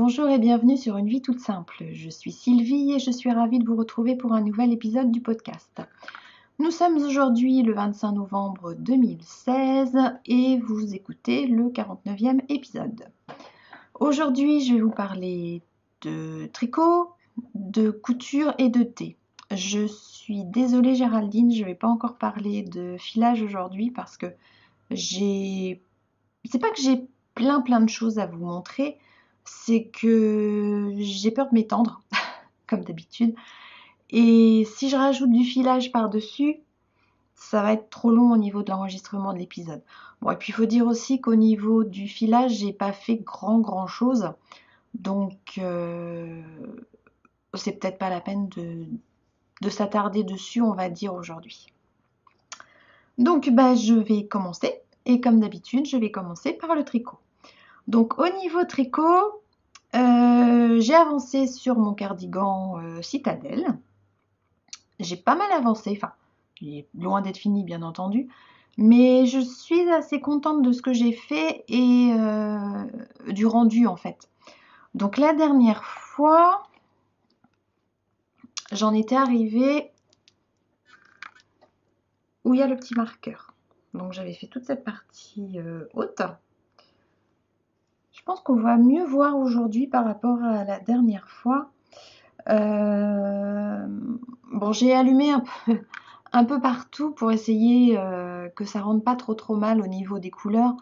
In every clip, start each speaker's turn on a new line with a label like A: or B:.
A: Bonjour et bienvenue sur Une vie toute simple. Je suis Sylvie et je suis ravie de vous retrouver pour un nouvel épisode du podcast. Nous sommes aujourd'hui le 25 novembre 2016 et vous écoutez le 49e épisode. Aujourd'hui, je vais vous parler de tricot, de couture et de thé. Je suis désolée Géraldine, je ne vais pas encore parler de filage aujourd'hui parce que c'est pas que j'ai plein de choses à vous montrer, c'est que j'ai peur de m'étendre, comme d'habitude. Et si je rajoute du filage par-dessus, ça va être trop long au niveau de l'enregistrement de l'épisode. Bon, et puis il faut dire aussi qu'au niveau du filage, j'ai pas fait grand chose. Donc c'est peut-être pas la peine de s'attarder dessus, on va dire aujourd'hui. Donc je vais commencer. Et comme d'habitude, je vais commencer par le tricot. Donc au niveau tricot, j'ai avancé sur mon cardigan Citadel. J'ai pas mal avancé, enfin, il est loin d'être fini bien entendu, mais je suis assez contente de ce que j'ai fait et du rendu en fait. Donc la dernière fois, j'en étais arrivée où il y a le petit marqueur. Donc j'avais fait toute cette partie haute. Je pense qu'on va mieux voir aujourd'hui par rapport à la dernière fois. Bon, j'ai allumé un peu partout pour essayer que ça rende pas trop mal au niveau des couleurs.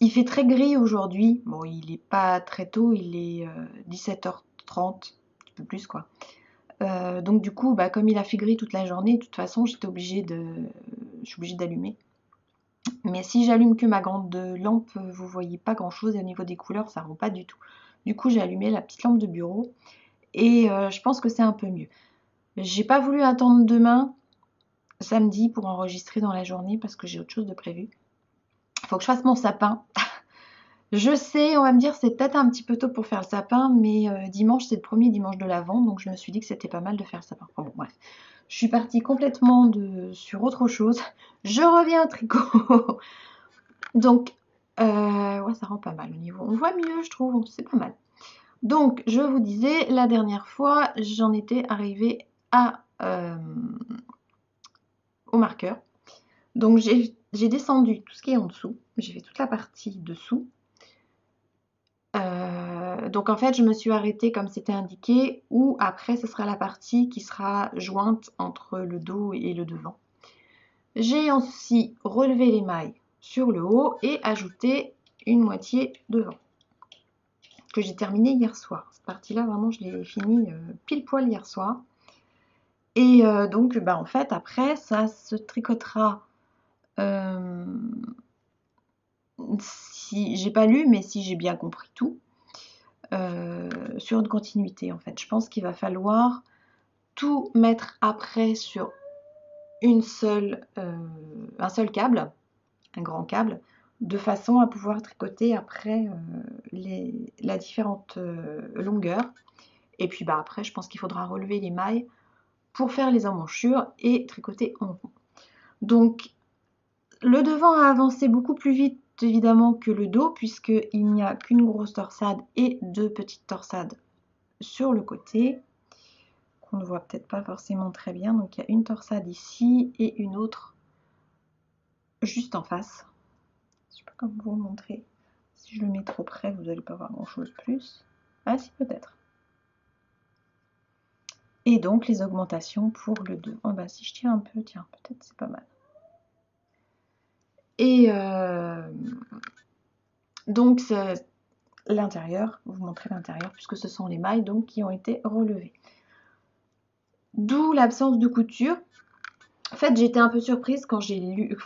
A: Il fait très gris aujourd'hui. Bon, il n'est pas très tôt, il est 17h30, un petit peu plus quoi. Donc du coup, comme il a fait gris toute la journée, de toute façon, je suis obligée d'allumer. Mais si j'allume que ma grande lampe, vous voyez pas grand chose et au niveau des couleurs, ça rend pas du tout. Du coup, j'ai allumé la petite lampe de bureau et je pense que c'est un peu mieux. J'ai pas voulu attendre demain, samedi, pour enregistrer dans la journée parce que j'ai autre chose de prévu. Il faut que je fasse mon sapin. Je sais, on va me dire c'est peut-être un petit peu tôt pour faire le sapin, mais dimanche c'est le premier dimanche de l'Avent, donc je me suis dit que c'était pas mal de faire le sapin. Enfin bon, bref. Je suis partie complètement sur autre chose. Je reviens au tricot. Donc, ouais, ça rend pas mal au niveau. On voit mieux, je trouve, c'est pas mal. Donc, je vous disais, la dernière fois, j'en étais arrivée au marqueur. Donc, j'ai descendu tout ce qui est en dessous. J'ai fait toute la partie dessous. Donc, en fait, je me suis arrêtée comme c'était indiqué, ou après, ce sera la partie qui sera jointe entre le dos et le devant. J'ai aussi relevé les mailles sur le haut et ajouté une moitié devant, que j'ai terminé hier soir. Cette partie-là, vraiment, je l'ai finie pile poil hier soir. Et donc, en fait, après, ça se tricotera. Si j'ai pas lu, mais si j'ai bien compris tout, sur une continuité, en fait. Je pense qu'il va falloir tout mettre après sur un seul câble, un grand câble, de façon à pouvoir tricoter après la différente longueur. Et puis après, je pense qu'il faudra relever les mailles pour faire les emmanchures et tricoter en rond. Donc, le devant a avancé beaucoup plus vite évidemment que le dos, puisqu'il n'y a qu'une grosse torsade et deux petites torsades sur le côté, qu'on ne voit peut-être pas forcément très bien. Donc, il y a une torsade ici et une autre juste en face. Je ne sais pas comment vous montrer. Si je le mets trop près, vous n'allez pas voir grand-chose plus. Ah si, peut-être. Et donc, les augmentations pour le 2. Oh, si je tire un peu, tiens, peut-être c'est pas mal. Et donc, l'intérieur, vous montrer l'intérieur, puisque ce sont les mailles donc, qui ont été relevées. D'où l'absence de couture. En fait, j'étais un peu surprise quand j'ai vu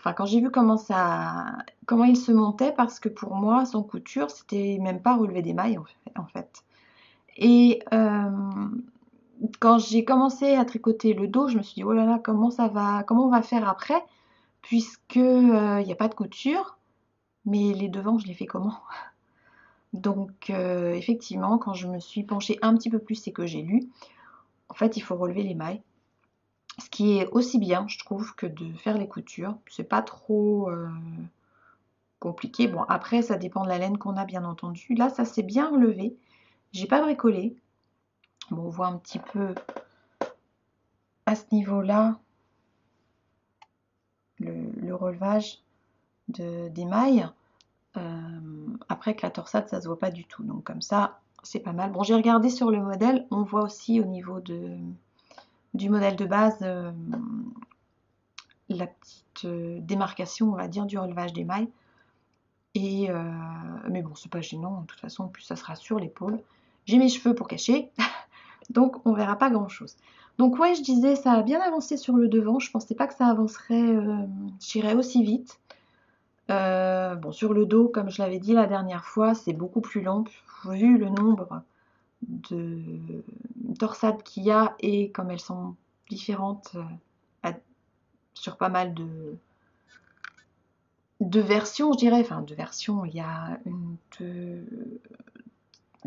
A: comment il se montait, parce que pour moi, sans couture, c'était même pas relever des mailles en fait. Et quand j'ai commencé à tricoter le dos, je me suis dit, oh là là, comment on va faire après, puisque il n'y a pas de couture, mais les devants, je les fais comment? Donc effectivement, quand je me suis penchée un petit peu plus et que j'ai lu, en fait, il faut relever les mailles. Ce qui est aussi bien, je trouve, que de faire les coutures. C'est pas trop compliqué. Bon, après, ça dépend de la laine qu'on a, bien entendu. Là, ça s'est bien relevé. J'ai pas bricolé. Bon, on voit un petit peu à ce niveau-là le relevage des mailles. Après, avec la torsade, ça se voit pas du tout. Donc, comme ça, c'est pas mal. Bon, j'ai regardé sur le modèle. On voit aussi au niveau du modèle de base la petite démarcation, on va dire, du relevage des mailles. Et mais bon, c'est pas gênant. De toute façon, en plus, ça sera sur l'épaule. J'ai mes cheveux pour cacher. Donc, on verra pas grand-chose. Donc, ouais, je disais, ça a bien avancé sur le devant. Je pensais pas que ça avancerait, j'irais aussi vite. Bon, sur le dos, comme je l'avais dit la dernière fois, c'est beaucoup plus lent. Vu le nombre de torsades qu'il y a et comme elles sont différentes sur pas mal de versions, je dirais. Enfin, de versions, il y a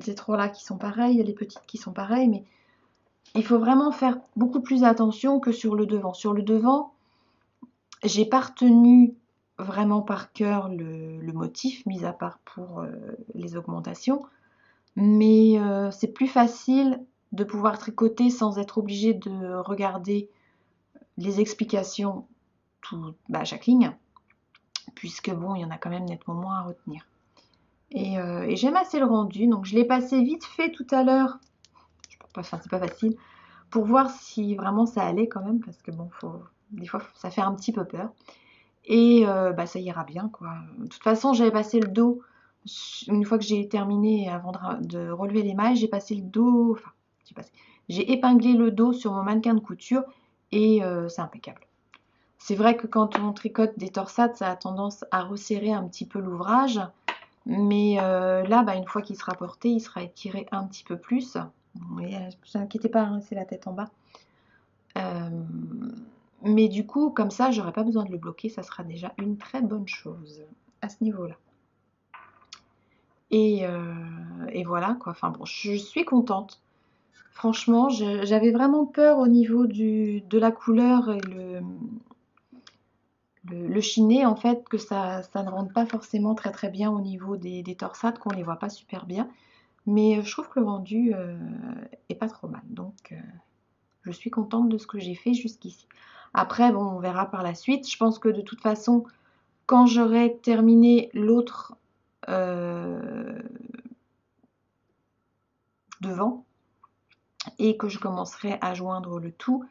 A: ces trois-là qui sont pareilles, il y a les petites qui sont pareilles, mais il faut vraiment faire beaucoup plus attention que sur le devant. Sur le devant, j'ai pas retenu vraiment par cœur le motif, mis à part pour les augmentations, mais c'est plus facile de pouvoir tricoter sans être obligé de regarder les explications à chaque ligne, puisque bon, il y en a quand même nettement moins à retenir. Et j'aime assez le rendu, donc je l'ai passé vite fait tout à l'heure. Enfin, c'est pas facile pour voir si vraiment ça allait quand même, parce que bon, des fois ça fait un petit peu peur. Et ça ira bien, quoi. De toute façon, j'avais passé le dos une fois que j'ai terminé avant de relever les mailles. J'ai passé le dos, enfin, j'ai épinglé le dos sur mon mannequin de couture et c'est impeccable. C'est vrai que quand on tricote des torsades, ça a tendance à resserrer un petit peu l'ouvrage, mais là, une fois qu'il sera porté, il sera étiré un petit peu plus. Ne vous inquiétez pas, hein, c'est la tête en bas. Mais du coup, comme ça, j'aurai pas besoin de le bloquer, ça sera déjà une très bonne chose à ce niveau-là. Et voilà, quoi. Enfin bon, je suis contente. Franchement, j'avais vraiment peur au niveau de la couleur et le chiné, en fait, que ça ne rentre pas forcément très très bien au niveau des torsades, qu'on les voit pas super bien. Mais je trouve que le rendu est pas trop mal. Donc, je suis contente de ce que j'ai fait jusqu'ici. Après, bon, on verra par la suite. Je pense que de toute façon, quand j'aurai terminé l'autre devant et que je commencerai à joindre le tout,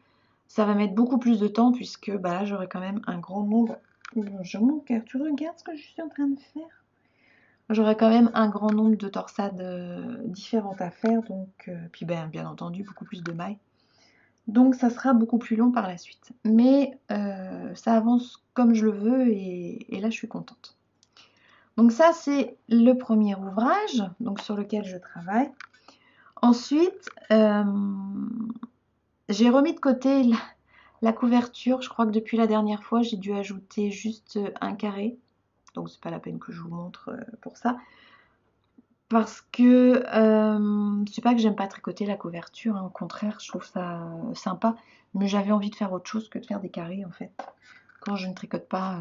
A: ça va mettre beaucoup plus de temps puisque là, j'aurai quand même un grand nombre. Bonjour mon cœur, tu regardes ce que je suis en train de faire? J'aurai quand même un grand nombre de torsades différentes à faire, donc puis bien entendu beaucoup plus de mailles. Donc ça sera beaucoup plus long par la suite. Mais ça avance comme je le veux et là je suis contente. Donc ça c'est le premier ouvrage donc, sur lequel je travaille. Ensuite, j'ai remis de côté la couverture. Je crois que depuis la dernière fois, j'ai dû ajouter juste un carré. Donc c'est pas la peine que je vous montre pour ça. Parce que c'est pas que j'aime pas tricoter la couverture, hein, au contraire, je trouve ça sympa. Mais j'avais envie de faire autre chose que de faire des carrés en fait. Quand je ne tricote pas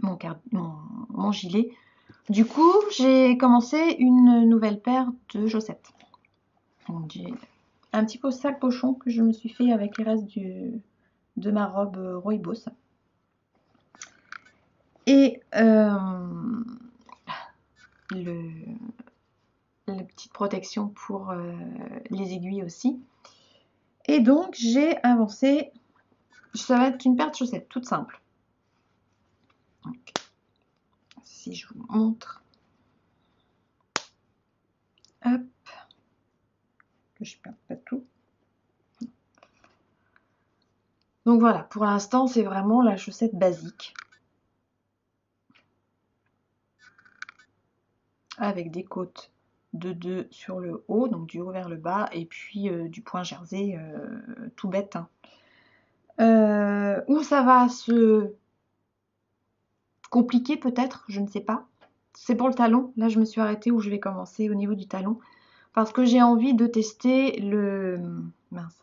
A: mon gilet. Du coup, j'ai commencé une nouvelle paire de chaussettes. Donc, j'ai un petit peu sac pochon que je me suis fait avec les restes de ma robe rooibos. Et la petite protection pour les aiguilles aussi. Et donc, j'ai avancé. Ça va être une paire de chaussettes toute simple. Donc, si je vous montre. Hop. Que je ne perde pas tout. Donc voilà, pour l'instant, c'est vraiment la chaussette basique. Avec des côtes de 2 sur le haut, donc du haut vers le bas, et puis du point jersey tout bête. Hein. Où ça va se compliquer peut-être, je ne sais pas. C'est pour le talon. Là, je me suis arrêtée où je vais commencer au niveau du talon. Parce que j'ai envie de tester le... Mince.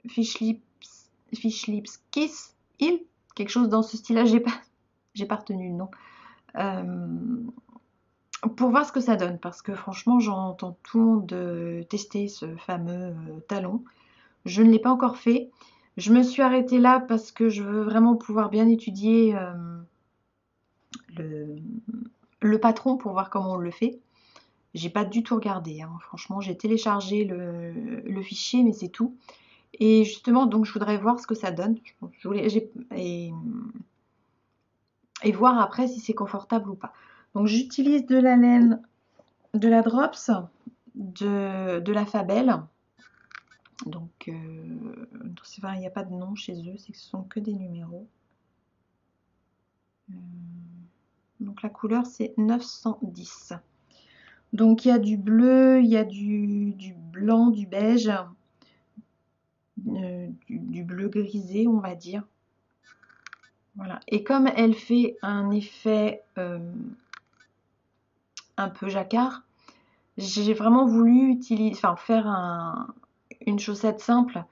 A: Fish Lips Kiss. quelque chose dans ce style-là, j'ai pas retenu le nom. Pour voir ce que ça donne, parce que franchement, j'entends tout le monde tester ce fameux talon. Je ne l'ai pas encore fait. Je me suis arrêtée là parce que je veux vraiment pouvoir bien étudier le patron pour voir comment on le fait. J'ai pas du tout regardé, hein. Franchement, j'ai téléchargé le fichier, mais c'est tout. Et justement, donc je voudrais voir ce que ça donne. Et voir après si c'est confortable ou pas. Donc j'utilise de la laine, de la Drops, de la Fabelle. Donc c'est vrai, il n'y a pas de nom chez eux, c'est que ce sont que des numéros. Donc la couleur c'est 910. Donc il y a du bleu, il y a du blanc, du beige, du bleu grisé on va dire. Voilà. Et comme elle fait un effet un peu jacquard, j'ai vraiment voulu faire une chaussette simple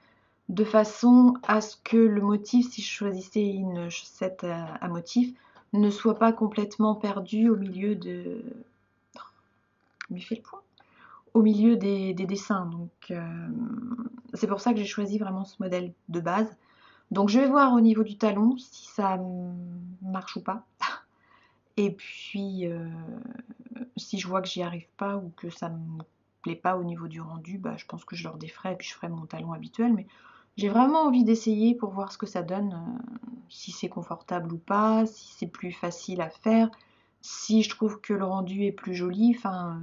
A: de façon à ce que le motif, si je choisissais une chaussette à motif, ne soit pas complètement perdu au milieu de... Il fait le point. Au milieu des dessins. Donc c'est pour ça que j'ai choisi vraiment ce modèle de base. Donc je vais voir au niveau du talon si ça marche ou pas. Et puis si je vois que j'y arrive pas ou que ça me plaît pas au niveau du rendu, bah, je pense que je le redéferai et puis je ferai mon talon habituel. Mais j'ai vraiment envie d'essayer pour voir ce que ça donne, si c'est confortable ou pas, si c'est plus facile à faire, si je trouve que le rendu est plus joli. Enfin,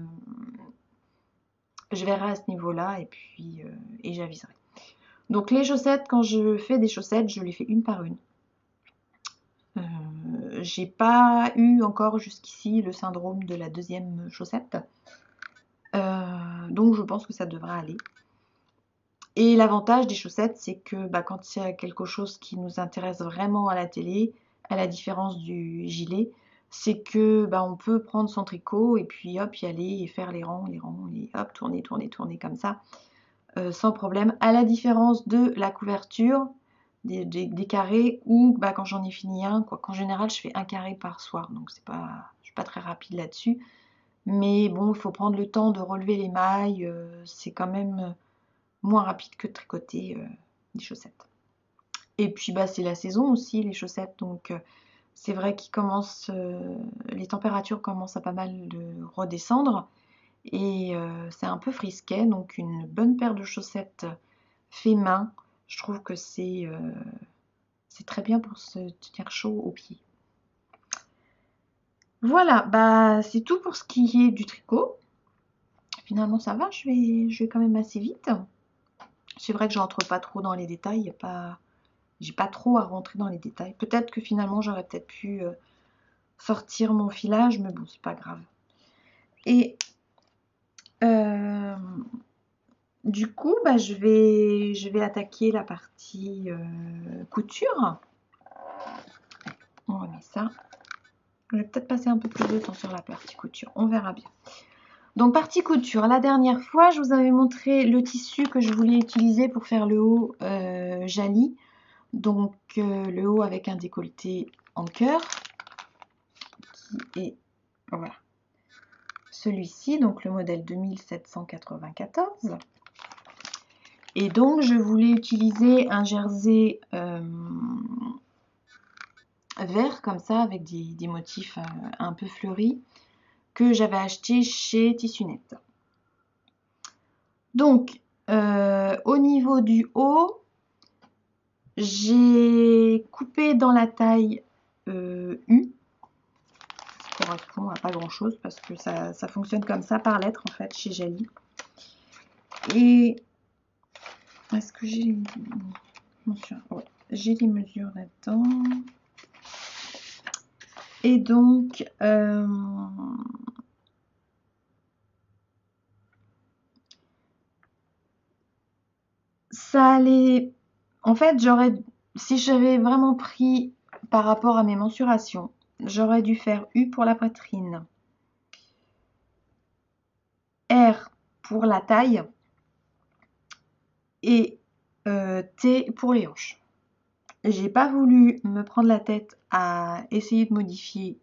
A: je verrai à ce niveau-là et puis et j'aviserai. Donc les chaussettes, quand je fais des chaussettes, je les fais une par une. J'ai pas eu encore jusqu'ici le syndrome de la deuxième chaussette. Donc je pense que ça devrait aller. Et l'avantage des chaussettes, c'est que quand il y a quelque chose qui nous intéresse vraiment à la télé, à la différence du gilet, c'est que on peut prendre son tricot et puis hop, y aller et faire les rangs, et hop, tourner, tourner, tourner comme ça, sans problème. À la différence de la couverture, des carrés, où quand j'en ai fini un, qu'en général je fais un carré par soir, donc je suis pas très rapide là-dessus. Mais bon, il faut prendre le temps de relever les mailles, c'est quand même moins rapide que de tricoter des chaussettes. Et puis c'est la saison aussi, les chaussettes, donc c'est vrai les températures commencent à pas mal de redescendre et c'est un peu frisquet, donc une bonne paire de chaussettes fait main, je trouve que c'est très bien pour se tenir chaud aux pieds. Voilà, c'est tout pour ce qui est du tricot. Finalement ça va, je vais quand même assez vite. C'est vrai que je rentre pas trop dans les détails, j'ai pas trop à rentrer dans les détails. Peut-être que finalement j'aurais peut-être pu sortir mon filage, mais bon, c'est pas grave. Et du coup, je vais attaquer la partie couture. On remet ça. Je vais peut-être passer un peu plus de temps sur la partie couture, on verra bien. Donc partie couture, la dernière fois je vous avais montré le tissu que je voulais utiliser pour faire le haut Jali. Donc le haut avec un décolleté en cœur, qui est voilà, celui-ci, donc le modèle 2794. Et donc je voulais utiliser un jersey vert comme ça avec des motifs un peu fleuris que j'avais acheté chez Tissunette. Donc au niveau du haut, j'ai coupé dans la taille U. Ça correspond à pas grand chose parce que ça fonctionne comme ça par lettre en fait chez Jali. Et est-ce que j'ai ouais, j'ai les mesures là-dedans. Et donc ça allait, en fait si j'avais vraiment pris par rapport à mes mensurations, j'aurais dû faire U pour la poitrine, R pour la taille et T pour les hanches. j'ai pas voulu me prendre la tête à essayer de modifier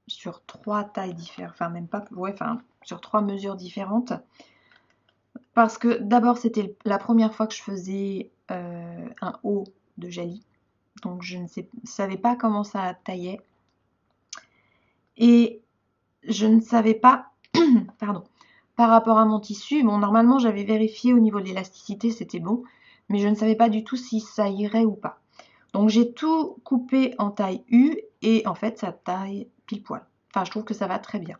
A: sur 3 tailles différentes, enfin même pas, ouais, enfin sur 3 mesures différentes. Parce que d'abord c'était la première fois que je faisais un haut de Jali. Donc je ne savais pas comment ça taillait. Et je ne savais pas, pardon, par rapport à mon tissu, bon normalement j'avais vérifié au niveau de l'élasticité, c'était bon, mais je ne savais pas du tout si ça irait ou pas. Donc j'ai tout coupé en taille U et en fait ça taille pile poil. Enfin je trouve que ça va très bien.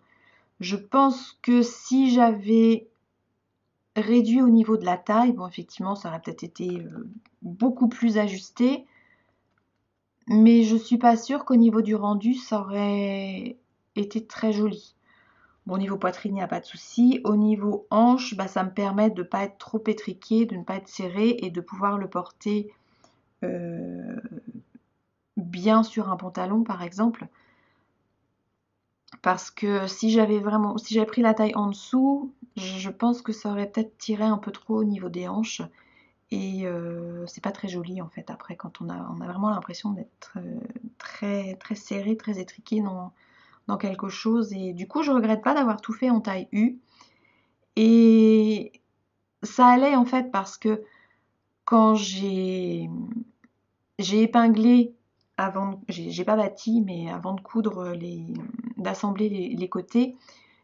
A: Je pense que si j'avais réduit au niveau de la taille, bon effectivement ça aurait peut-être été beaucoup plus ajusté, mais je suis pas sûre qu'au niveau du rendu ça aurait été très joli. Bon, au niveau poitrine, il n'y a pas de souci. Au niveau hanche, bah, ça me permet de ne pas être trop étriqué, de ne pas être serré et de pouvoir le porter bien sur un pantalon, par exemple. Parce que si j'avais pris la taille en dessous, je pense que ça aurait peut-être tiré un peu trop au niveau des hanches. Et c'est pas très joli en fait après quand on a vraiment l'impression d'être très, très serré, très étriqué dans quelque chose. Et du coup, je regrette pas d'avoir tout fait en taille U. Et ça allait en fait parce que quand j'ai épinglé j'ai pas bâti, mais avant de coudre d'assembler les côtés,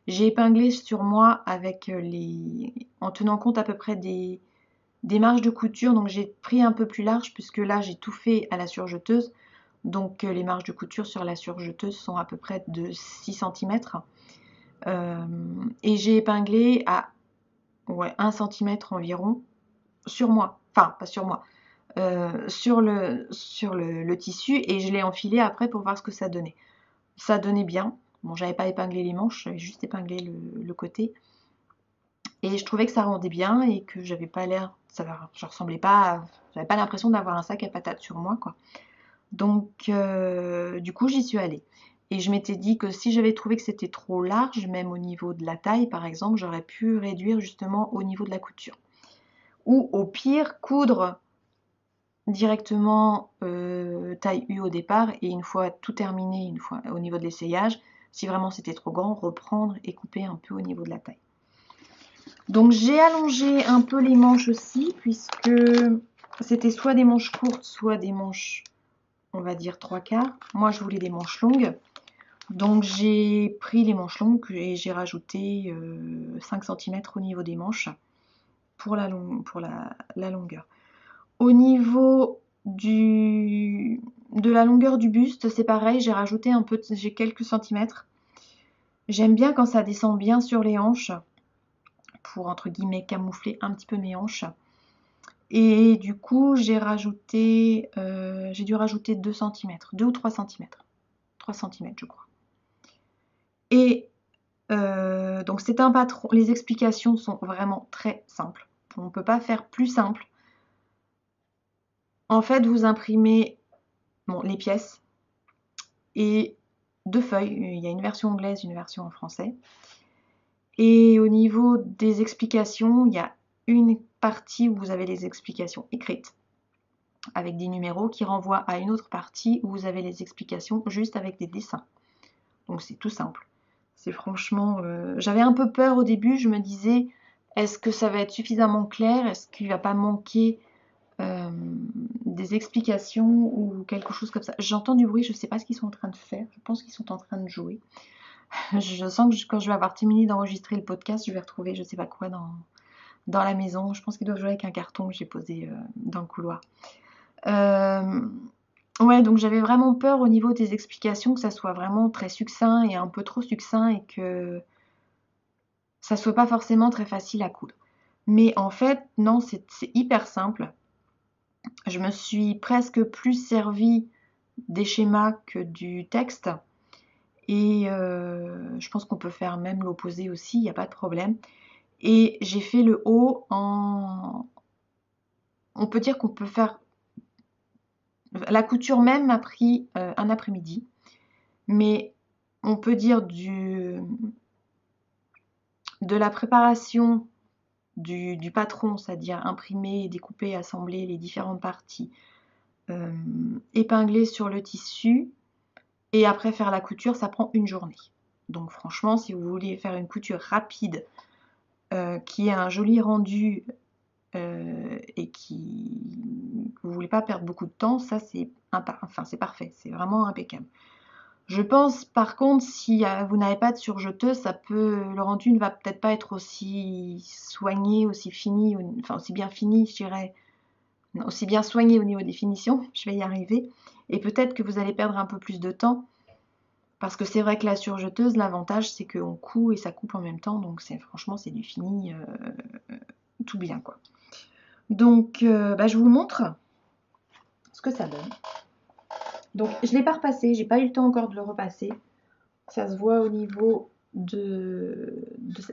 A: j'ai épinglé sur moi avec en tenant compte à peu près des marges de couture. Donc j'ai pris un peu plus large puisque là j'ai tout fait à la surjeteuse. Donc les marges de couture sur la surjeteuse sont à peu près de 6 cm. Et j'ai épinglé à 1 cm environ sur moi. Enfin, pas sur moi. Sur le tissu et je l'ai enfilé après pour voir ce que ça donnait. Ça donnait bien. Bon, j'avais pas épinglé les manches, j'avais juste épinglé le côté. Et je trouvais que ça rendait bien et que j'avais pas l'air, je ressemblais pas, j'avais pas l'impression d'avoir un sac à patates sur moi, quoi. Donc, du coup, j'y suis allée. Et je m'étais dit que si j'avais trouvé que c'était trop large, même au niveau de la taille, par exemple, j'aurais pu réduire justement au niveau de la couture. Ou au pire, coudre directement taille U au départ et une fois tout terminé, une fois au niveau de l'essayage, si vraiment c'était trop grand, reprendre et couper un peu au niveau de la taille. Donc j'ai allongé un peu les manches aussi puisque c'était soit des manches courtes, soit des manches, on va dire 3/4. Moi je voulais des manches longues. Donc j'ai pris les manches longues et j'ai rajouté 5 cm au niveau des manches pour la longueur. Au niveau de la longueur du buste, c'est pareil, j'ai quelques centimètres. J'aime bien quand ça descend bien sur les hanches, pour entre guillemets camoufler un petit peu mes hanches. Et du coup, j'ai dû rajouter 2 cm, 2 ou 3 cm. 3 cm, je crois. Et donc c'est un patron, les explications sont vraiment très simples. On ne peut pas faire plus simple. En fait, vous imprimez les pièces et 2 feuilles. Il y a une version anglaise, une version en français. Et au niveau des explications, il y a une partie où vous avez les explications écrites avec des numéros qui renvoient à une autre partie où vous avez les explications juste avec des dessins. Donc c'est tout simple. C'est franchement... J'avais un peu peur au début, je me disais, est-ce que ça va être suffisamment clair? Est-ce qu'il ne va pas manquer des explications ou quelque chose comme ça? J'entends du bruit, je ne sais pas ce qu'ils sont en train de faire. Je pense qu'ils sont en train de jouer. Je sens que quand je vais avoir terminé d'enregistrer le podcast, je vais retrouver je ne sais pas quoi dans la maison. Je pense qu'ils doivent jouer avec un carton que j'ai posé dans le couloir. Ouais, donc j'avais vraiment peur au niveau des explications que ça soit vraiment très succinct et un peu trop succinct et que ça soit pas forcément très facile à coudre. Mais en fait, non, c'est hyper simple. Je me suis presque plus servi des schémas que du texte. Et je pense qu'on peut faire même l'opposé aussi, il n'y a pas de problème. Et j'ai fait le haut en... On peut dire qu'on peut faire... La couture même m'a pris un après-midi. Mais on peut dire de la préparation du patron, c'est-à-dire imprimer, découper, assembler les différentes parties, épingler sur le tissu et après faire la couture, ça prend une journée. Donc franchement, si vous voulez faire une couture rapide qui ait un joli rendu et qui vous voulez pas perdre beaucoup de temps, ça c'est c'est parfait, c'est vraiment impeccable. Je pense par contre si vous n'avez pas de surjeteuse, le rendu ne va peut-être pas être aussi soigné, aussi fini, enfin aussi bien fini, je dirais, aussi bien soigné au niveau des finitions, je vais y arriver, et peut-être que vous allez perdre un peu plus de temps, parce que c'est vrai que la surjeteuse, l'avantage c'est qu'on coud et ça coupe en même temps, donc franchement c'est du fini tout bien quoi. Donc je vous montre ce que ça donne. Donc je ne l'ai pas repassé, j'ai pas eu le temps encore de le repasser. Ça se voit au niveau de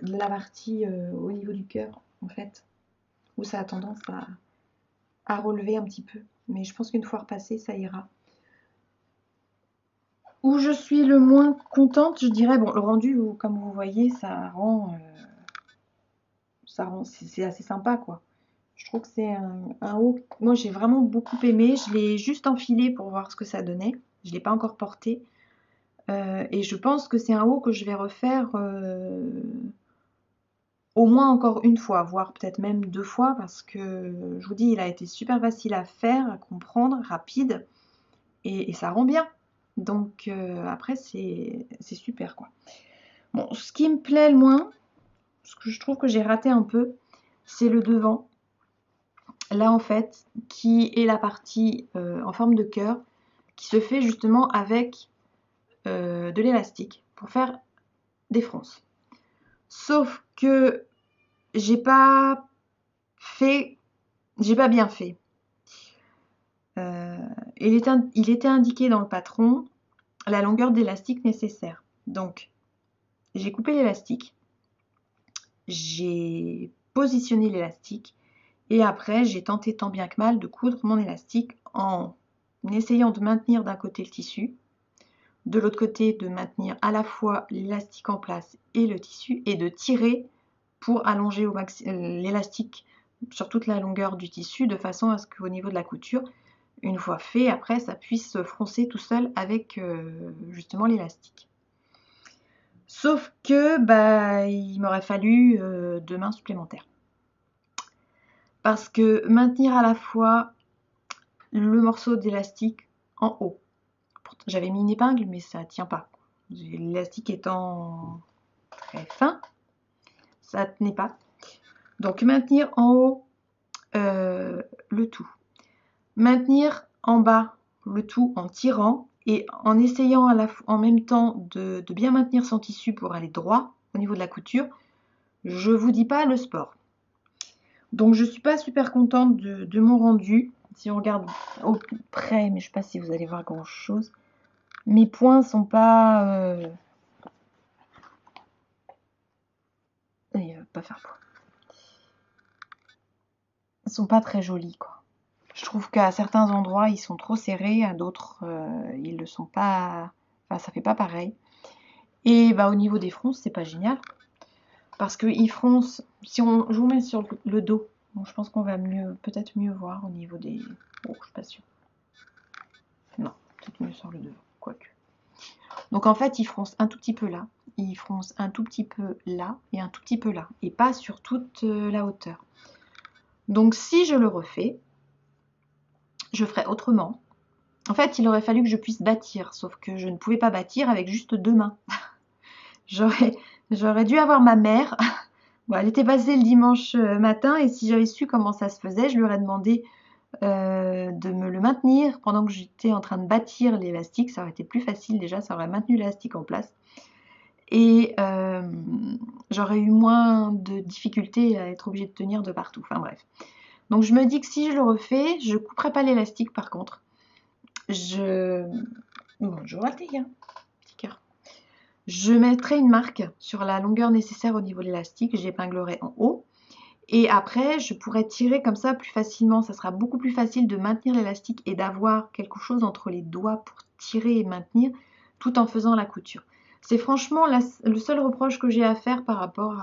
A: la partie au niveau du cœur en fait, où ça a tendance à relever un petit peu. Mais je pense qu'une fois repassé, ça ira. Où je suis le moins contente, je dirais, bon, le rendu, comme vous voyez, c'est assez sympa, quoi. Je trouve que c'est un haut. Moi, j'ai vraiment beaucoup aimé. Je l'ai juste enfilé pour voir ce que ça donnait. Je ne l'ai pas encore porté. Et je pense que c'est un haut que je vais refaire au moins encore une fois, voire peut-être même 2 fois, parce que je vous dis, il a été super facile à faire, à comprendre, rapide, et ça rend bien. Donc après, c'est super quoi. Bon, ce qui me plaît le moins, ce que je trouve que j'ai raté un peu, c'est le devant. Là en fait, qui est la partie en forme de cœur, qui se fait justement avec de l'élastique pour faire des fronces. Sauf que j'ai pas bien fait. Il était indiqué dans le patron la longueur d'élastique nécessaire. Donc, j'ai coupé l'élastique, j'ai positionné l'élastique et après, j'ai tenté tant bien que mal de coudre mon élastique en essayant de maintenir d'un côté le tissu, de l'autre côté de maintenir à la fois l'élastique en place et le tissu et de tirer pour allonger l'élastique sur toute la longueur du tissu de façon à ce qu'au niveau de la couture, une fois fait, après ça puisse se froncer tout seul avec justement l'élastique. Sauf que il m'aurait fallu 2 mains supplémentaires. Parce que maintenir à la fois le morceau d'élastique en haut. J'avais mis une épingle mais ça tient pas. L'élastique étant très fin, ça tenait pas. Donc maintenir en haut le tout. Maintenir en bas le tout en tirant et en essayant en même temps de bien maintenir son tissu pour aller droit au niveau de la couture. Je vous dis pas le sport. Donc je suis pas super contente de mon rendu. Si on regarde au plus près, mais je sais pas si vous allez voir grand chose. Mes points sont pas... pas faire point. Ils sont pas très jolis quoi. Je trouve qu'à certains endroits ils sont trop serrés, à d'autres ils le sont pas. Enfin ça fait pas pareil. Et au niveau des fronces c'est pas génial. Parce qu'ils froncent. Je vous mets sur le dos. Bon, je pense qu'on va peut-être mieux voir au niveau des. Oh, je suis pas sûre. Non, peut-être mieux sur le devant, quoique. Donc en fait, ils froncent un tout petit peu là, ils froncent un tout petit peu là et un tout petit peu là, et pas sur toute la hauteur. Donc si je le refais, je ferai autrement. En fait, il aurait fallu que je puisse bâtir, sauf que je ne pouvais pas bâtir avec juste 2 mains. J'aurais dû avoir ma mère. Bon, elle était passée le dimanche matin et si j'avais su comment ça se faisait, je lui aurais demandé de me le maintenir pendant que j'étais en train de bâtir l'élastique. Ça aurait été plus facile déjà, ça aurait maintenu l'élastique en place. Et j'aurais eu moins de difficultés à être obligée de tenir de partout. Enfin bref. Donc je me dis que si je le refais, je couperai pas l'élastique par contre. Bonjour Althea, petit cœur. Je mettrai une marque sur la longueur nécessaire au niveau de l'élastique, j'épinglerai en haut. Et après, je pourrais tirer comme ça plus facilement. Ça sera beaucoup plus facile de maintenir l'élastique et d'avoir quelque chose entre les doigts pour tirer et maintenir tout en faisant la couture. C'est franchement le seul reproche que j'ai à faire par rapport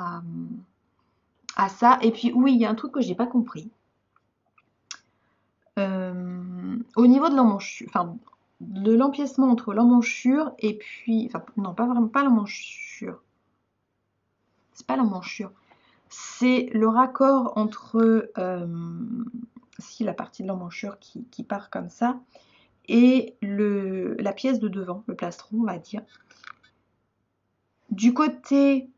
A: à ça. Et puis oui, il y a un truc que j'ai pas compris. au niveau de l'emmanchure, enfin, de l'empiècement entre l'emmanchure et puis, enfin, non, pas vraiment, pas l'emmanchure. C'est pas l'emmanchure. C'est le raccord entre, si la partie de l'emmanchure qui part comme ça, et la pièce de devant, le plastron, on va dire. Du côté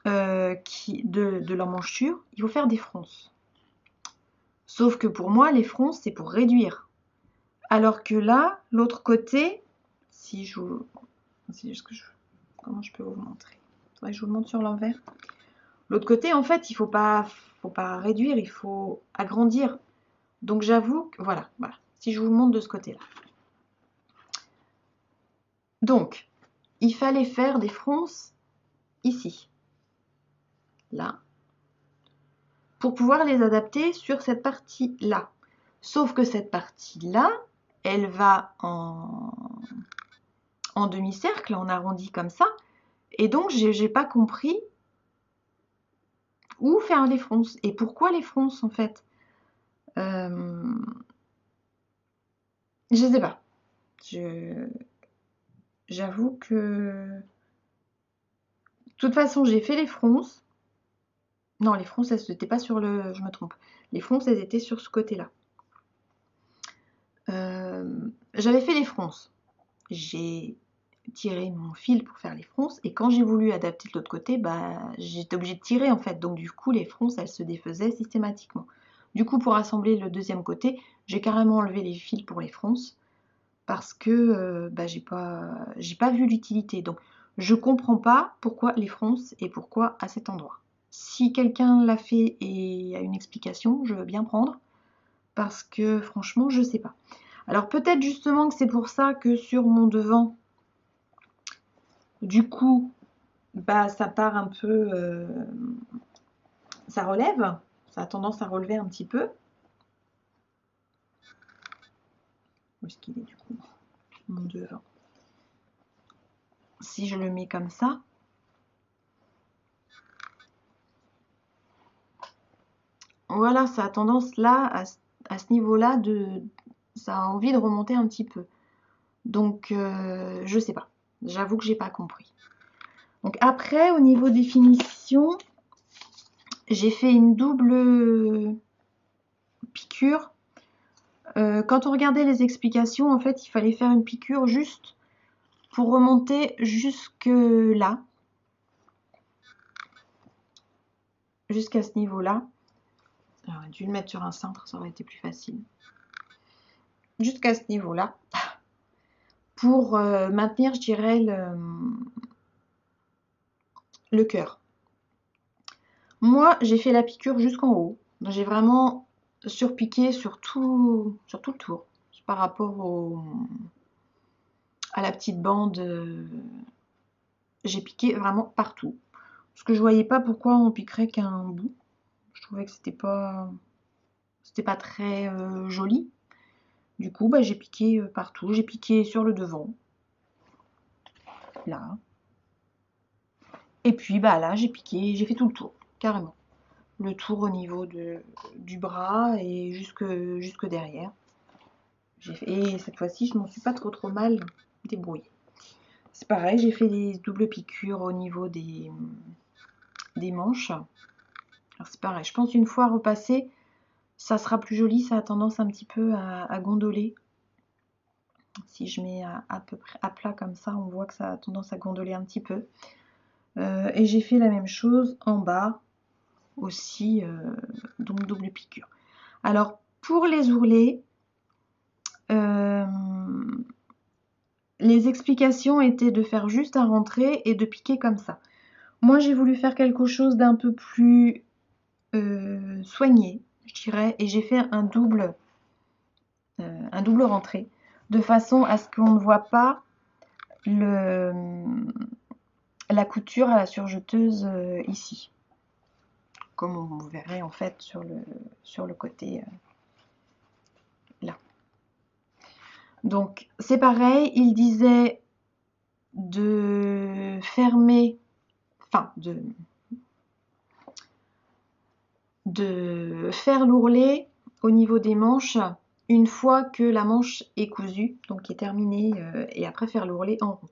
A: de l'emmanchure, il faut faire des fronces. Sauf que pour moi, les fronces, c'est pour réduire. Alors que là, l'autre côté, si je vous... comment je peux vous montrer? Faudrait que je vous le montre sur l'envers. L'autre côté, en fait, il faut pas réduire, il faut agrandir. Donc j'avoue que, voilà, si je vous le montre de ce côté-là. Donc, il fallait faire des fronces ici, là, pour pouvoir les adapter sur cette partie-là. Sauf que cette partie-là, elle va en demi-cercle, en arrondi comme ça. Et donc, j'ai pas compris où faire les fronces et pourquoi les fronces, en fait. Je sais pas. J'avoue que... De toute façon, j'ai fait les fronces. Non, les fronces, elles n'étaient pas sur le... Je me trompe. Les fronces, elles étaient sur ce côté-là. J'avais fait les fronces. J'ai tiré mon fil pour faire les fronces. Et quand j'ai voulu adapter de l'autre côté, j'étais obligée de tirer, en fait. Donc, du coup, les fronces, elles se défaisaient systématiquement. Du coup, pour assembler le deuxième côté, j'ai carrément enlevé les fils pour les fronces. Parce que j'ai pas vu l'utilité. Donc, je comprends pas pourquoi les fronces et pourquoi à cet endroit. Si quelqu'un l'a fait et a une explication, je veux bien prendre. Parce que franchement, je sais pas. Alors peut-être justement que c'est pour ça que sur mon devant, du coup, ça part un peu... ça relève. Ça a tendance à relever un petit peu. Où est-ce qu'il est du coup, mon devant? Si je le mets comme ça, voilà, ça a tendance là, à ce niveau-là, ça a envie de remonter un petit peu. Donc, je sais pas. J'avoue que j'ai pas compris. Donc après, au niveau des finitions, j'ai fait une double piqûre. Quand on regardait les explications, en fait, il fallait faire une piqûre juste pour remonter jusque là. Jusqu'à ce niveau-là. J'aurais dû le mettre sur un cintre, ça aurait été plus facile. Jusqu'à ce niveau-là. Pour maintenir, je dirais, le cœur. Moi, j'ai fait la piqûre jusqu'en haut. J'ai vraiment surpiqué sur tout le tour. Par rapport à la petite bande, j'ai piqué vraiment partout. Parce que je voyais pas pourquoi on piquerait qu'un bout. Je trouvais que c'était pas très joli. Du coup, j'ai piqué partout. J'ai piqué sur le devant. Là. Et puis, là, j'ai piqué, j'ai fait tout le tour, carrément. Le tour au niveau du bras et jusque derrière. Et cette fois-ci, je m'en suis pas trop mal débrouillée. C'est pareil, j'ai fait des doubles piqûres au niveau des manches. Alors c'est pareil, je pense une fois repassé, ça sera plus joli, ça a tendance un petit peu à gondoler. Si je mets à peu près à plat comme ça, on voit que ça a tendance à gondoler un petit peu. Et j'ai fait la même chose en bas aussi, donc double piqûre. Alors pour les ourlets, les explications étaient de faire juste un rentré et de piquer comme ça. Moi j'ai voulu faire quelque chose d'un peu plus soigné, je dirais, et j'ai fait un double rentré, de façon à ce qu'on ne voit pas la couture à la surjeteuse ici, comme on verrait en fait sur le côté là. Donc c'est pareil, il disait de fermer, enfin de faire l'ourlet au niveau des manches une fois que la manche est cousue, donc qui est terminée, et après faire l'ourlet en rond.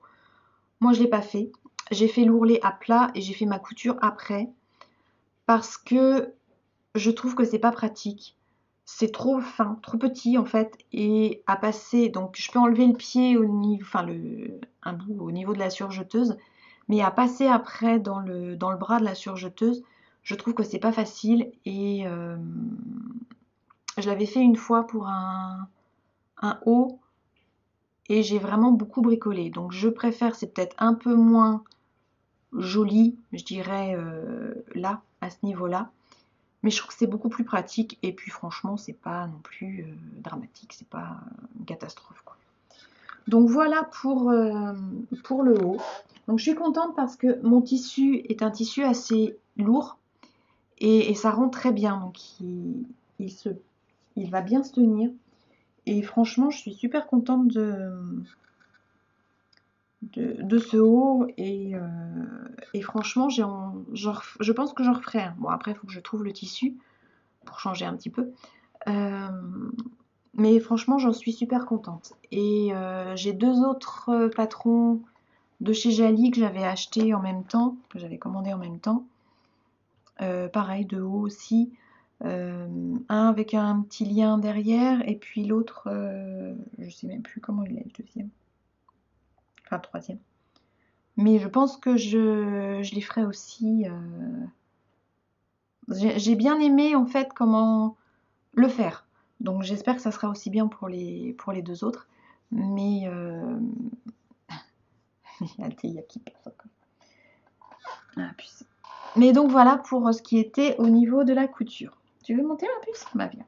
A: Moi, je l'ai pas fait. J'ai fait l'ourlet à plat et j'ai fait ma couture après parce que je trouve que c'est pas pratique. C'est trop fin, trop petit en fait, et à passer. Donc, je peux enlever le pied au niveau, enfin un bout au niveau de la surjeteuse, mais à passer après dans le bras de la surjeteuse, je trouve que c'est pas facile. Et je l'avais fait une fois pour un haut et j'ai vraiment beaucoup bricolé. Donc, je préfère, c'est peut-être un peu moins joli, je dirais là, à ce niveau-là. Mais je trouve que c'est beaucoup plus pratique et puis franchement, c'est pas non plus dramatique, c'est pas une catastrophe, quoi. Donc voilà pour le haut. Donc je suis contente parce que mon tissu est un tissu assez lourd et ça rend très bien. Donc il va bien se tenir. Et franchement, je suis super contente de ce haut et franchement, je pense que j'en referai un. Bon, après, il faut que je trouve le tissu pour changer un petit peu. Mais franchement, j'en suis super contente. Et j'ai deux autres patrons de chez Jali que j'avais acheté en même temps, que j'avais commandé en même temps. Pareil, de haut aussi. Un avec un petit lien derrière, et puis l'autre, je sais même plus comment il est, le deuxième. Enfin, le troisième. Mais je pense que je les ferai aussi. J'ai bien aimé en fait comment le faire. Donc j'espère que ça sera aussi bien pour les deux autres. Mais il y a qui passe encore. Ah, puce. Mais donc voilà pour ce qui était au niveau de la couture. Tu veux monter ma puce? Bah bien.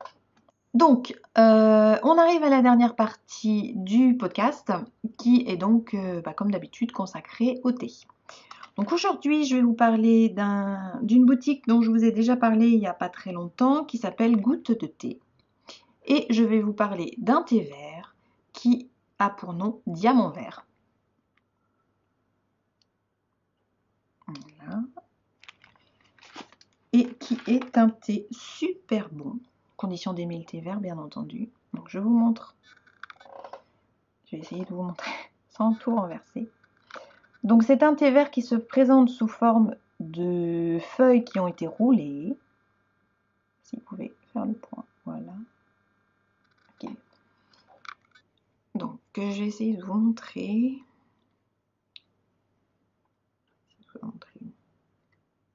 A: Donc on arrive à la dernière partie du podcast qui est donc comme d'habitude consacrée au thé. Donc aujourd'hui je vais vous parler d'une boutique dont je vous ai déjà parlé il n'y a pas très longtemps qui s'appelle Goutte de thé. Et je vais vous parler d'un thé vert qui a pour nom Diamant Vert. Voilà. Et qui est un thé super bon. Condition d'aimer le thé vert, bien entendu. Donc je vous montre. Je vais essayer de vous montrer sans tout renverser. Donc c'est un thé vert qui se présente sous forme de feuilles qui ont été roulées. Si vous pouvez faire le point. Voilà. Okay. Donc je vais essayer de vous montrer.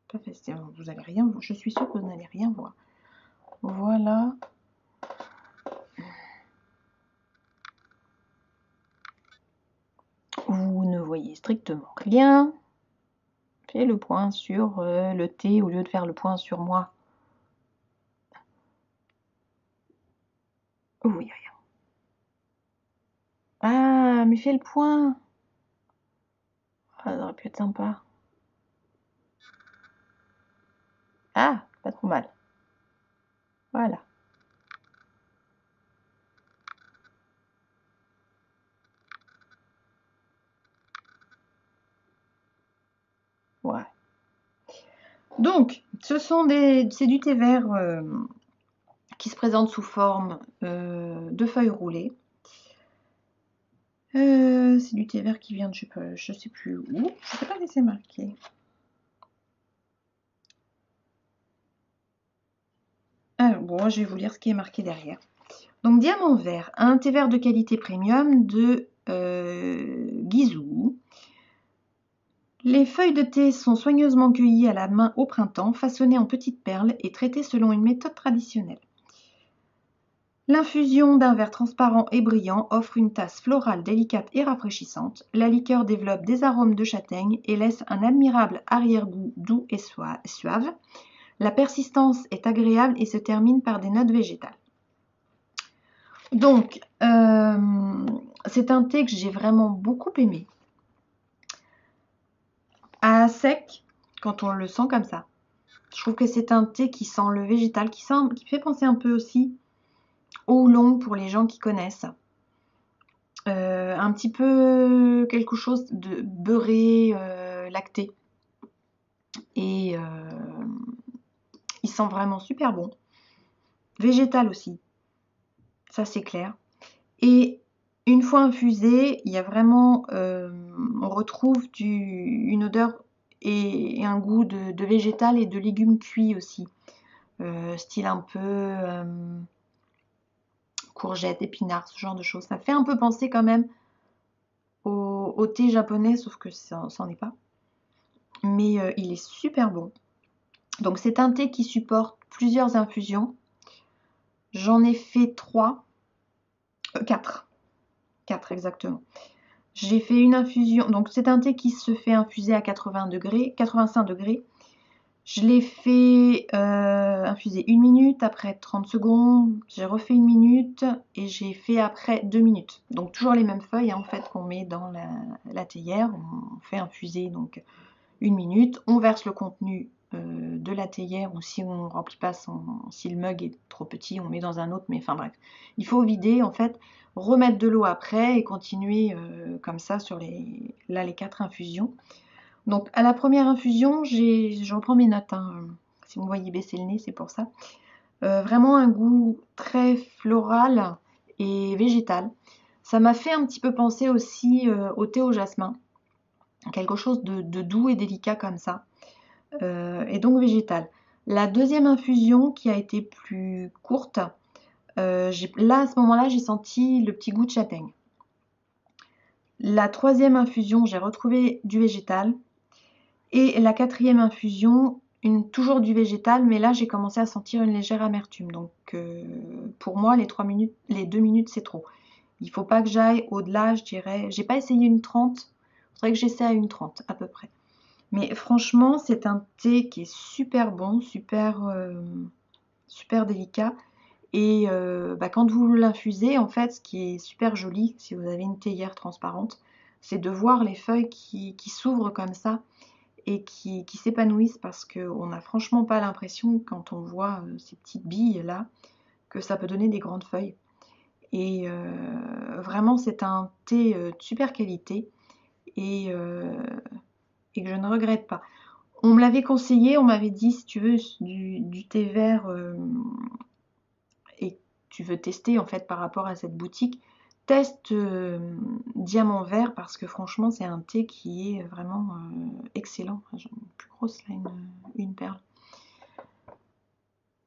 A: Pas facile. Vous allez rien voir. Je suis sûre que vous n'allez rien voir. Voilà. Vous ne voyez strictement rien. Fais le point sur le thé au lieu de faire le point sur moi. Oui, rien. Ah, mais fais le point. Ah, ça aurait pu être sympa. Ah, pas trop mal. Voilà. Ouais. Donc, c'est du thé vert qui se présente sous forme de feuilles roulées. C'est du thé vert qui vient de, je sais plus où. Je sais pas si c'est marqué. Alors, bon, je vais vous lire ce qui est marqué derrière. Donc, Diamant Vert, un thé vert de qualité premium de Guizhou. Les feuilles de thé sont soigneusement cueillies à la main au printemps, façonnées en petites perles et traitées selon une méthode traditionnelle. L'infusion d'un verre transparent et brillant offre une tasse florale délicate et rafraîchissante. La liqueur développe des arômes de châtaigne et laisse un admirable arrière-goût doux et suave. La persistance est agréable et se termine par des notes végétales. Donc, c'est un thé que j'ai vraiment beaucoup aimé. À sec, quand on le sent comme ça. Je trouve que c'est un thé qui sent le végétal, qui fait penser un peu aussi au oolong pour les gens qui connaissent. Un petit peu quelque chose de beurré, lacté. Et il sent vraiment super bon. Végétal aussi. ça c'est clair. Et une fois infusé, il y a vraiment, on retrouve une odeur et un goût de végétal et de légumes cuits aussi. Style un peu courgettes, épinards, ce genre de choses. Ça fait un peu penser quand même au thé japonais, sauf que ça n'en est pas. Mais il est super bon. Donc c'est un thé qui supporte plusieurs infusions. J'en ai fait 4. 4 exactement. J'ai fait une infusion, donc c'est un thé qui se fait infuser à 80 degrés, 85 degrés. Je l'ai fait infuser 1 minute, après 30 secondes, j'ai refait 1 minute et j'ai fait après 2 minutes. Donc toujours les mêmes feuilles en fait qu'on met dans la théière, on fait infuser donc 1 minute, on verse le contenu de la théière, ou si on ne remplit pas si le mug est trop petit, on met dans un autre, mais enfin bref. Il faut vider en fait, remettre de l'eau après et continuer comme ça sur les 4 infusions. Donc à la première infusion, je reprends mes notes, hein. Si vous me voyez baisser le nez, c'est pour ça. Vraiment un goût très floral et végétal. Ça m'a fait un petit peu penser aussi au thé au jasmin. Quelque chose de doux et délicat comme ça. Et donc végétal. La deuxième infusion qui a été plus courte, là à ce moment-là j'ai senti le petit goût de châtaigne. La troisième infusion, j'ai retrouvé du végétal. Et la quatrième infusion, toujours du végétal, mais là j'ai commencé à sentir une légère amertume. Donc pour moi les 2 minutes c'est trop. Il ne faut pas que j'aille au-delà, je dirais. J'ai pas essayé une 30, il faudrait que j'essaie à une 30 à peu près. Mais franchement, c'est un thé qui est super bon, super délicat. Et quand vous l'infusez, en fait, ce qui est super joli, si vous avez une théière transparente, c'est de voir les feuilles qui s'ouvrent comme ça et qui s'épanouissent, parce qu'on n'a franchement pas l'impression, quand on voit ces petites billes là, que ça peut donner des grandes feuilles. Et vraiment, c'est un thé de super qualité et que je ne regrette pas. On me l'avait conseillé, on m'avait dit, si tu veux du thé vert et tu veux tester en fait par rapport à cette boutique, teste Diamant Vert, parce que franchement c'est un thé qui est vraiment excellent. J'en ai une plus grosse là, une perle.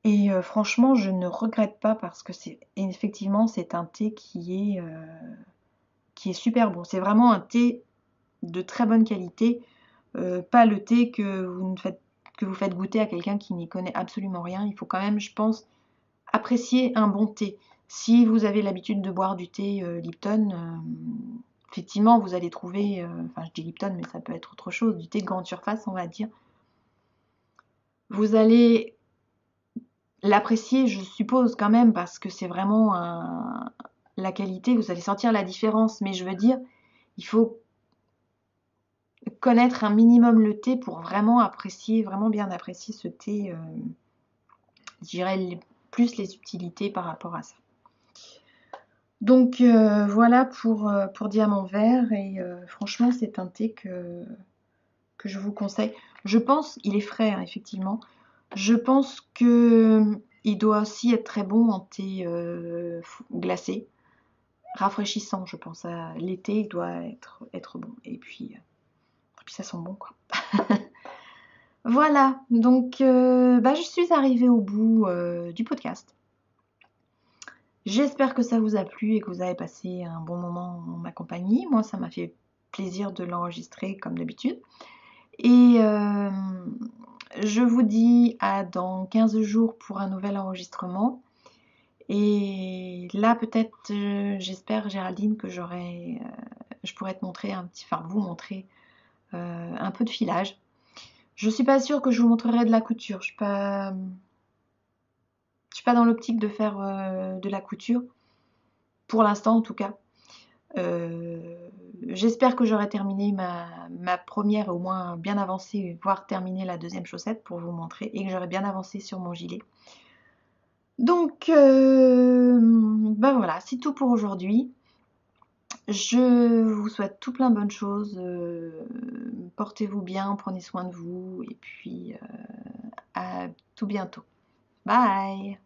A: Et franchement je ne regrette pas, parce que effectivement c'est un thé qui est super bon. C'est vraiment un thé de très bonne qualité. Pas le thé que vous faites goûter à quelqu'un qui n'y connaît absolument rien. Il faut quand même, je pense, apprécier un bon thé. Si vous avez l'habitude de boire du thé Lipton, effectivement, vous allez trouver, enfin je dis Lipton, mais ça peut être autre chose, du thé de grande surface, on va dire. Vous allez l'apprécier, je suppose, quand même, parce que c'est vraiment la qualité, vous allez sentir la différence. Mais je veux dire, il faut connaître un minimum le thé pour vraiment apprécier, vraiment bien apprécier ce thé. Je dirais plus les subtilités par rapport à ça. Donc voilà pour Diamant Vert. Et franchement c'est un thé que je vous conseille. Je pense, il est frais hein, effectivement. Je pense que il doit aussi être très bon en thé glacé, rafraîchissant. Je pense à l'été, il doit être bon. Et puis ça sent bon quoi. Voilà, donc je suis arrivée au bout du podcast. J'espère que ça vous a plu et que vous avez passé un bon moment en ma compagnie. Moi, ça m'a fait plaisir de l'enregistrer comme d'habitude. Et je vous dis à dans 15 jours pour un nouvel enregistrement. Et là, peut-être, j'espère, Géraldine, que je pourrais te montrer vous montrer un peu de filage. Je suis pas sûre que je vous montrerai de la couture. Je suis pas dans l'optique de faire de la couture. Pour l'instant, en tout cas. J'espère que j'aurai terminé ma première, au moins bien avancée, voire terminé la deuxième chaussette pour vous montrer, et que j'aurai bien avancé sur mon gilet. Donc, voilà, c'est tout pour aujourd'hui. Je vous souhaite tout plein de bonnes choses. Portez-vous bien, prenez soin de vous, et puis à tout bientôt. Bye!